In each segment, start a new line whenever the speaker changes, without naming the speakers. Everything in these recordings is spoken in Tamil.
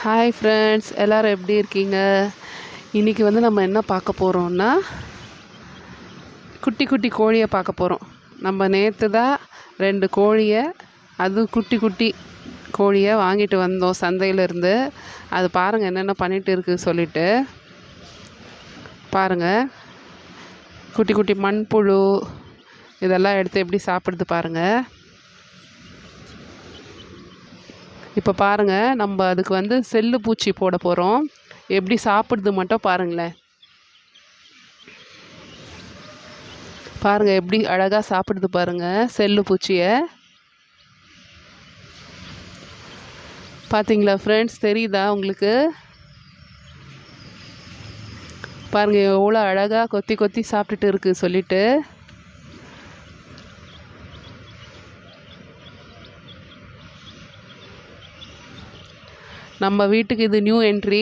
ஹாய் ஃப்ரெண்ட்ஸ், எல்லோரும் எப்படி இருக்கீங்க? இன்றைக்கி நம்ம என்ன பார்க்க போகிறோம்னா, குட்டி குட்டி கோழியை பார்க்க போகிறோம். நம்ம நேற்று தான் 2 கோழியை, அதுவும் குட்டி குட்டி கோழியை வாங்கிட்டு வந்தோம் சந்தையிலேருந்து. அது பாருங்கள் என்னென்ன பண்ணிகிட்டு இருக்குது சொல்லிவிட்டு பாருங்கள். குட்டி குட்டி மண்புழு இதெல்லாம் எடுத்து எப்படி சாப்பிடுது பாருங்கள். இப்போ பாருங்கள், நம்ம அதுக்கு செல்லு பூச்சி போட போகிறோம். எப்படி சாப்பிடுது மட்டும் பாருங்களேன். பாருங்கள் எப்படி அழகாக சாப்பிடுது பாருங்கள் செல்லு பூச்சியை. பார்த்தீங்களா ஃப்ரெண்ட்ஸ், தெரியுதா உங்களுக்கு? பாருங்கள் எவ்வளோ அழகாக கொத்தி கொத்தி சாப்பிட்டுட்டு இருக்குது சொல்லிட்டு. நம்ம வீட்டுக்கு இது நியூ என்ட்ரி.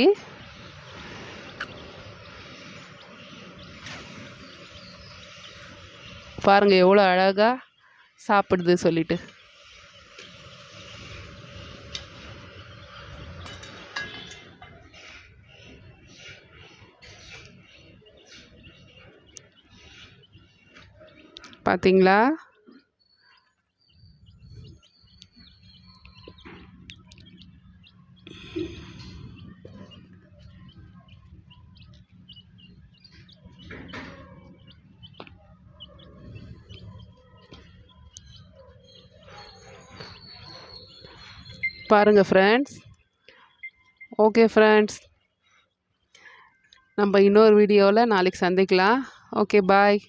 பாருங்கள் எவ்வளோ அழகாக சாப்பிடுது சொல்லிட்டு. பார்த்தீங்களா? பாருங்கள் ஃப்ரெண்ட்ஸ். ஓகே ஃப்ரெண்ட்ஸ், நம்ம இன்னொரு வீடியோவில் நாளைக்கு சந்திக்கலாம். ஓகே, பாய்.